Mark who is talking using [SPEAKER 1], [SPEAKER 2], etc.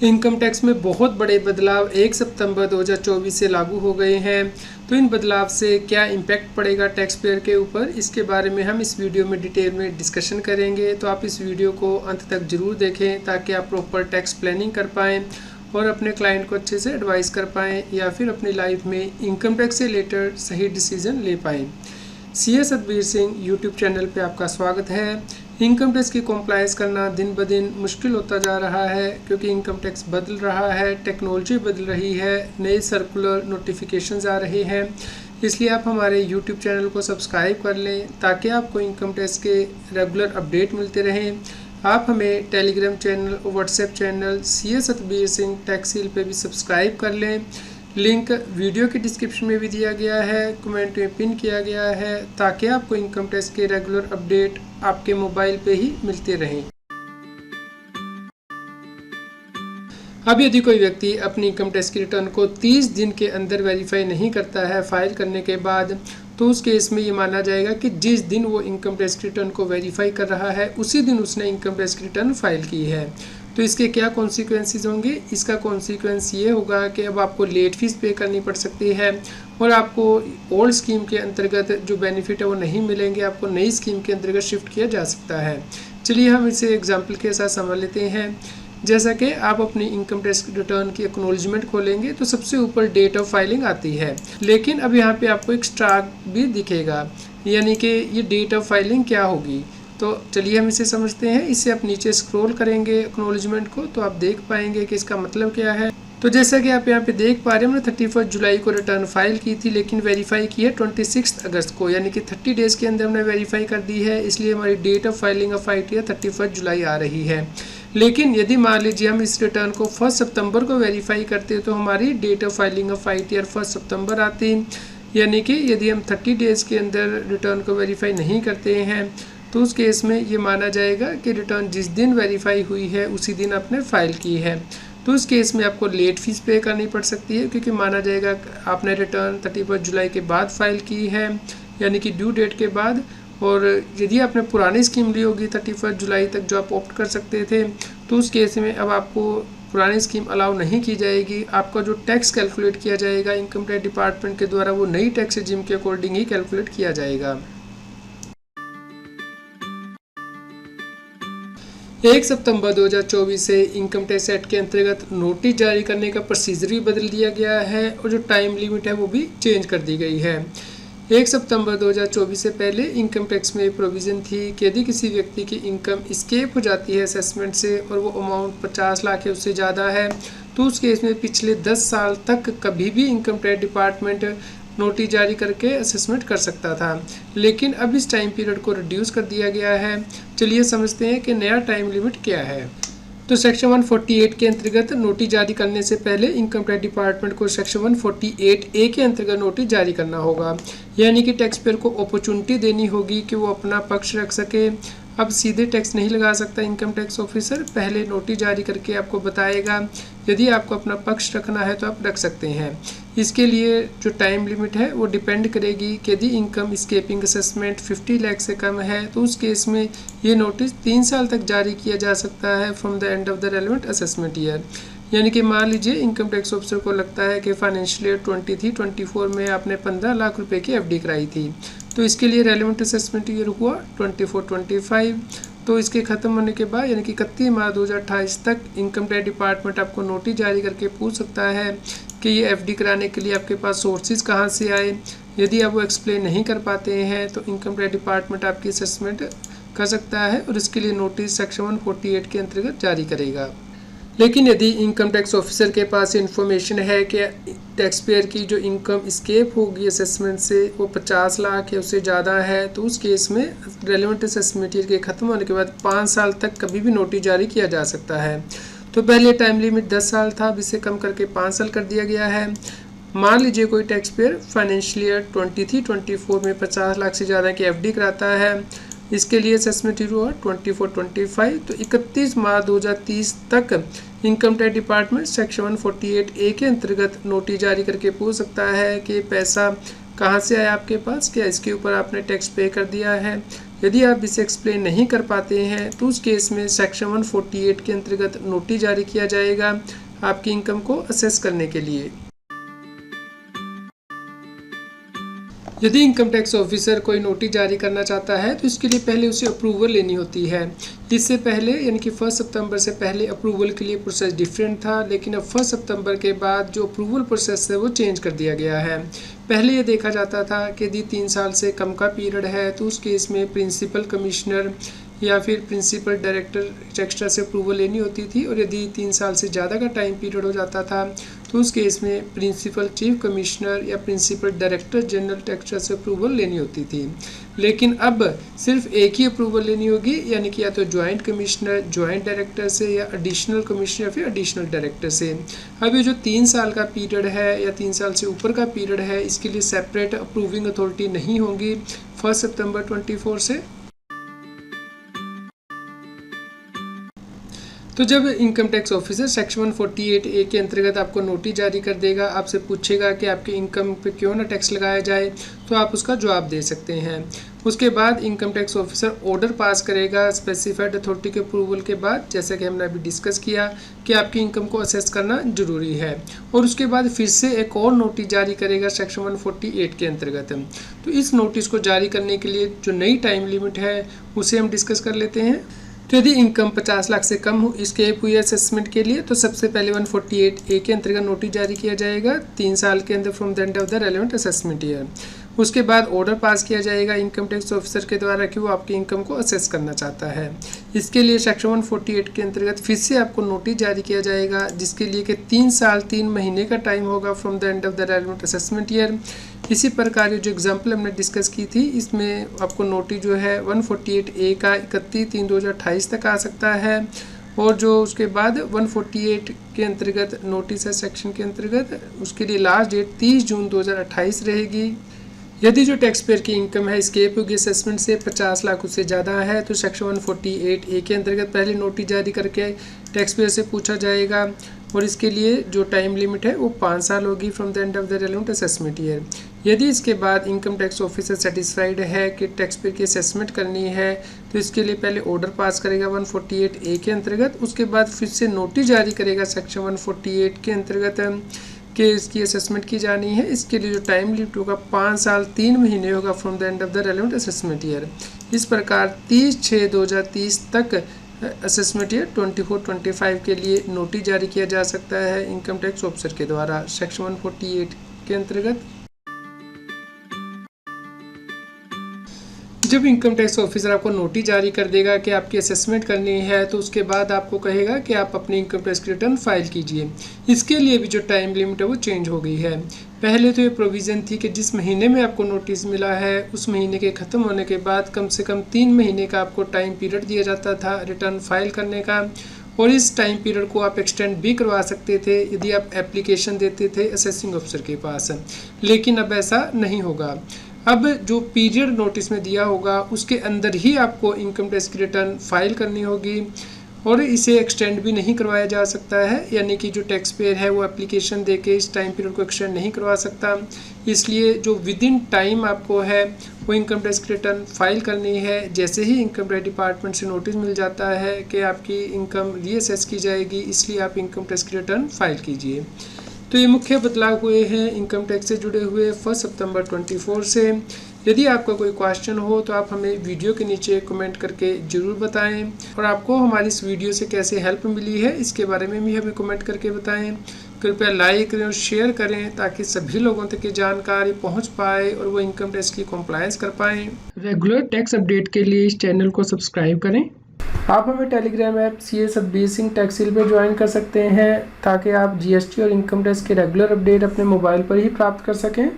[SPEAKER 1] Income tax में बहुत बड़े बदलाव 1 सितंबर 2024 से लागू हो गए हैं। तो इन बदलाव से क्या इम्पैक्ट पड़ेगा टैक्स पेयर के ऊपर, इसके बारे में हम इस वीडियो में डिटेल में डिस्कशन करेंगे। तो आप इस वीडियो को अंत तक ज़रूर देखें ताकि आप प्रॉपर टैक्स प्लानिंग कर पाएँ और अपने क्लाइंट को अच्छे से एडवाइस कर पाएँ या फिर अपनी लाइफ में इनकम टैक्स से रिलेटेड सही डिसीजन ले पाएँ। CA Satbir Singh YouTube channel पे आपका स्वागत है। इनकम टैक्स की कॉम्प्लाइंस करना दिन ब दिन मुश्किल होता जा रहा है क्योंकि इनकम टैक्स बदल रहा है, टेक्नोलॉजी बदल रही है, नए सर्कुलर नोटिफिकेशंस आ रहे हैं। इसलिए आप हमारे यूट्यूब चैनल को सब्सक्राइब कर लें ताकि आपको इनकम टैक्स के रेगुलर अपडेट मिलते रहें। आप हमें टेलीग्राम चैनल और WhatsApp channel CA Satbir Singh टैक्सील पे भी सब्सक्राइब कर लें। लिंक वीडियो के डिस्क्रिप्शन में भी दिया गया है, कमेंट में पिन किया गया है ताकि आपको इनकम टैक्स के रेगुलर अपडेट आपके मोबाइल पे ही मिलते रहें। अब यदि कोई व्यक्ति अपनी इनकम टैक्स की रिटर्न को 30 दिन के अंदर वेरीफाई नहीं करता है फाइल करने के बाद, तो उस केस में ये माना जाएगा कि जिस दिन वो इनकम टैक्स की रिटर्न को वेरीफाई कर रहा है उसी दिन उसने इनकम टैक्स की रिटर्न फाइल की है। तो इसके क्या कॉन्सिक्वेंसेस होंगे? इसका कॉन्सिक्वेंस ये होगा कि अब आपको लेट फीस पे करनी पड़ सकती है और आपको ओल्ड स्कीम के अंतर्गत जो बेनिफिट है वो नहीं मिलेंगे, आपको नई स्कीम के अंतर्गत शिफ्ट किया जा सकता है। चलिए हम इसे एग्जाम्पल के साथ समझ लेते हैं। जैसा कि आप अपनी इनकम टैक्स रिटर्न की एक्नॉलेजमेंट खोलेंगे तो सबसे ऊपर डेट ऑफ फाइलिंग आती है, लेकिन अब यहाँ पे आपको एक स्टार भी दिखेगा, यानी कि ये डेट ऑफ फाइलिंग क्या होगी। तो चलिए हम इसे समझते हैं। इससे आप नीचे स्क्रॉल करेंगे एक्नॉलेजमेंट को तो आप देख पाएंगे कि इसका मतलब क्या है। तो जैसा कि आप यहाँ पे देख पा रहे हैं, हमने 31 जुलाई को रिटर्न फाइल की थी लेकिन वेरीफाई की है 26 अगस्त को, यानी कि 30 डेज़ के अंदर हमने वेरीफाई कर दी है। इसलिए हमारी date of filing of ITR 31 जुलाई आ रही है। लेकिन यदि मान लीजिए हम इस रिटर्न को 1 सितंबर को वेरीफाई करते तो हमारी date of filing of ITR 1 सितंबर आती, यानी कि यदि हम 30 डेज़ के अंदर रिटर्न को वेरीफाई नहीं करते हैं तो उस केस में ये माना जाएगा कि रिटर्न जिस दिन वेरीफाई हुई है उसी दिन आपने फाइल की है। तो उस केस में आपको लेट फीस पे करनी पड़ सकती है क्योंकि माना जाएगा आपने रिटर्न 31 जुलाई के बाद फाइल की है, यानी कि ड्यू डेट के बाद। और यदि आपने पुरानी स्कीम ली होगी 31 जुलाई तक जो आप ऑप्ट कर सकते थे, तो उस केस में अब आपको पुरानी स्कीम अलाउ नहीं की जाएगी। आपका जो टैक्स कैलकुलेट किया जाएगा इनकम टैक्स डिपार्टमेंट के द्वारा वो नई टैक्स रेजिम के अकॉर्डिंग ही कैलकुलेट किया जाएगा। 1 सितंबर 2024 से इनकम टैक्स एक्ट के अंतर्गत नोटिस जारी करने का प्रोसीजर भी बदल दिया गया है और जो टाइम लिमिट है वो भी चेंज कर दी गई है। 1 सितंबर 2024 से पहले इनकम टैक्स में प्रोविज़न थी कि यदि किसी व्यक्ति की इनकम स्केप हो जाती है असेसमेंट से और वो अमाउंट 50 लाख या उससे ज़्यादा है तो उस केस में पिछले 10 साल तक कभी भी इनकम टैक्स डिपार्टमेंट नोटिस जारी करके असेसमेंट कर सकता था, लेकिन अब इस टाइम पीरियड को रिड्यूस कर दिया गया है। चलिए समझते हैं कि नया टाइम लिमिट क्या है। तो सेक्शन 148 के अंतर्गत नोटिस जारी करने से पहले इनकम टैक्स डिपार्टमेंट को सेक्शन 148A के अंतर्गत नोटिस जारी करना होगा, यानी कि टैक्स पेयर को अपॉर्चुनिटी देनी होगी कि वो अपना पक्ष रख सके। अब सीधे टैक्स नहीं लगा सकता इनकम टैक्स ऑफिसर, पहले नोटिस जारी करके आपको बताएगा। यदि आपको अपना पक्ष रखना है तो आप रख सकते हैं। इसके लिए जो टाइम लिमिट है वो डिपेंड करेगी कि यदि इनकम स्केपिंग असेसमेंट 50 लाख से कम है तो उस केस में ये नोटिस 3 साल तक जारी किया जा सकता है from the end of the relevant assessment year. यानी कि मान लीजिए इनकम टैक्स ऑफिसर को लगता है कि फाइनेंशियल ईयर 23-24 में आपने 15 लाख रुपए की FD कराई थी, तो इसके लिए रेलेवेंट असेसमेंट ईयर हुआ 24-25। तो इसके ख़त्म होने के बाद यानी कि 31 मार्च 2028 तक इनकम टैक्स डिपार्टमेंट आपको नोटिस जारी करके पूछ सकता है कि ये FD कराने के लिए आपके पास सोर्सेज कहाँ से आए। यदि आप वो एक्सप्लेन नहीं कर पाते हैं तो इनकम टैक्स डिपार्टमेंट आपकी असेसमेंट कर सकता है और इसके लिए नोटिस सेक्शन 148 के अंतर्गत जारी करेगा। लेकिन यदि इनकम टैक्स ऑफिसर के पास इन्फॉर्मेशन है कि टैक्स पेयर की जो इनकम स्केप होगी असेसमेंट से वो 50 लाख या उससे ज़्यादा है तो उस केस में रेलेवेंट असेसमेंट ईयर के ख़त्म होने के बाद 5 साल तक कभी भी नोटिस जारी किया जा सकता है। तो पहले टाइम लिमिट 10 साल था, अब इसे कम करके 5 साल कर दिया गया है। मान लीजिए कोई टैक्स पेयर फाइनेंशियल ईयर 23-24 में 50 लाख से ज़्यादा की FD कराता है, इसके लिए असेसमेंट ईयर हुआ 24-25। तो 31 मार्च 2030 तक income tax department section 148A के अंतर्गत नोटिस जारी करके पूछ सकता है कि पैसा कहाँ से आया आपके पास, क्या इसके ऊपर आपने टैक्स पे कर दिया है यदि आप इसे एक्सप्लेन नहीं कर पाते हैं तो उस केस में सेक्शन 148 के अंतर्गत नोटिस जारी किया जाएगा आपकी इनकम को असेस करने के लिए। यदि इनकम टैक्स ऑफिसर कोई नोटिस जारी करना चाहता है तो इसके लिए पहले उसे अप्रूवल लेनी होती है। इससे पहले यानी कि 1 सितंबर से पहले अप्रूवल के लिए प्रोसेस डिफरेंट था, लेकिन अब 1 सितंबर के बाद जो अप्रूवल प्रोसेस है वो चेंज कर दिया गया है। पहले ये देखा जाता था कि यदि 3 साल से कम का पीरियड है तो उस केस में प्रिंसिपल कमिश्नर या फिर प्रिंसिपल डायरेक्टर एक्स्ट्रा से अप्रूवल लेनी होती थी, और यदि 3 साल से ज़्यादा का टाइम पीरियड हो जाता था तो उस केस में प्रिंसिपल चीफ कमिश्नर या प्रिंसिपल डायरेक्टर जनरल एक्स्ट्रा से अप्रूवल लेनी होती थी। लेकिन अब सिर्फ एक ही अप्रूवल लेनी होगी, यानी कि या तो ज्वाइंट कमिश्नर, ज्वाइंट डायरेक्टर से, या एडिशनल कमिश्नर या फिर एडिशनल डायरेक्टर से। अब ये जो 3 साल का पीरियड है या 3 साल से ऊपर का पीरियड है, इसके लिए सेपरेट अप्रूविंग अथॉरिटी नहीं होंगी 1 सितंबर 24 से। तो जब income tax officer section 148A के अंतर्गत आपको नोटिस जारी कर देगा, आपसे पूछेगा कि आपके इनकम पे क्यों ना टैक्स लगाया जाए, तो आप उसका जवाब दे सकते हैं। उसके बाद income tax officer order pass करेगा स्पेसिफाइड अथॉरिटी के अप्रूवल के बाद, जैसे कि हमने अभी डिस्कस किया कि आपकी इनकम को असेस करना जरूरी है, और उसके बाद फिर से एक और नोटिस जारी करेगा सेक्शन 148 के अंतर्गत। तो इस नोटिस को जारी करने के लिए जो नई टाइम लिमिट है उसे हम डिस्कस कर लेते हैं। तो यदि इनकम 50 लाख से कम हो इसकेप हुई असेसमेंट के लिए, तो सबसे पहले 148A के अंतर्गत नोटिस जारी किया जाएगा 3 साल के अंदर from the end of the relevant assessment year. उसके बाद ऑर्डर पास किया जाएगा इनकम टैक्स ऑफिसर के द्वारा कि वो आपकी इनकम को असेस करना चाहता है। इसके लिए सेक्शन 148 के अंतर्गत फिर से आपको नोटिस जारी किया जाएगा, जिसके लिए कि 3 साल 3 महीने का टाइम होगा from the end of the relevant assessment year. इसी प्रकार जो एग्जाम्पल हमने डिस्कस की थी, इसमें आपको नोटिस जो है 148A का 31/3/2028 तक आ सकता है, और जो उसके बाद 148 के अंतर्गत नोटिस है सेक्शन के अंतर्गत, उसके लिए लास्ट डेट 30 जून 2028 रहेगी। यदि जो टैक्स पेयर की इनकम है स्केप होगी असेसमेंट से 50 लाख उससे ज़्यादा है, तो सेक्शन 148A के अंतर्गत पहले नोटिस जारी करके टैक्स पेयर से पूछा जाएगा, और इसके लिए जो टाइम लिमिट है वो 5 साल होगी from the end of the relevant assessment year. यदि इसके बाद इनकम टैक्स ऑफिसर सेटिस्फाइड है कि टैक्स पेयर की असेसमेंट करनी है, तो इसके लिए पहले ऑर्डर पास करेगा 148A के अंतर्गत, उसके बाद फिर से नोटिस जारी करेगा सेक्शन 148 के अंतर्गत कि इसकी असेसमेंट की जानी है। इसके लिए जो टाइम लिमिट होगा 5 साल 3 महीने होगा from the end of the relevant assessment year. इस प्रकार 30/6/2030 तक असेसमेंट ईयर 24-25 के लिए नोटिस जारी किया जा सकता है इनकम टैक्स ऑफिसर के द्वारा सेक्शन 148 के अंतर्गत। जब इनकम टैक्स ऑफिसर आपको नोटिस जारी कर देगा कि आपकी असेसमेंट करनी है, तो उसके बाद आपको कहेगा कि आप अपनी इनकम टैक्स रिटर्न फाइल कीजिए। इसके लिए भी जो टाइम लिमिट है वो चेंज हो गई है। पहले तो ये प्रोविज़न थी कि जिस महीने में आपको नोटिस मिला है उस महीने के ख़त्म होने के बाद कम से कम 3 महीने का आपको टाइम पीरियड दिया जाता था रिटर्न फाइल करने का, और इस टाइम पीरियड को आप एक्सटेंड भी करवा सकते थे यदि आप एप्लीकेशन देते थे असेसिंग ऑफिसर के पास। लेकिन अब ऐसा नहीं होगा। अब जो पीरियड नोटिस में दिया होगा उसके अंदर ही आपको इनकम टैक्स की रिटर्न फाइल करनी होगी, और इसे एक्सटेंड भी नहीं करवाया जा सकता है, यानी कि जो टैक्स पेयर है वो एप्लीकेशन देके इस टाइम पीरियड को एक्सटेंड नहीं करवा सकता। इसलिए जो विद इन टाइम आपको है वो इनकम टैक्स की रिटर्न फाइल करनी है। जैसे ही इनकम टैक्स डिपार्टमेंट से नोटिस मिल जाता है कि आपकी इनकम रीअसेस की जाएगी, इसलिए आप इनकम टैक्स की रिटर्न फाइल कीजिए। तो ये मुख्य बदलाव हुए हैं इनकम टैक्स से जुड़े हुए 1 सितंबर 24 से। यदि आपका कोई क्वेश्चन हो तो आप हमें वीडियो के नीचे कमेंट करके ज़रूर बताएं, और आपको हमारी इस वीडियो से कैसे हेल्प मिली है इसके बारे में भी हमें कमेंट करके बताएं। कृपया लाइक करें और शेयर करें ताकि सभी लोगों तक ये जानकारी पहुंच पाए और वो इनकम टैक्स की कंप्लायंस कर पाएँ। रेगुलर टैक्स अपडेट के लिए इस चैनल को सब्सक्राइब करें। आप हमें टेलीग्राम ऐप CS बेसिंग टैक्सिल पे ज्वाइन कर सकते हैं ताकि आप GST और इनकम टैक्स के रेगुलर अपडेट अपने मोबाइल पर ही प्राप्त कर सकें।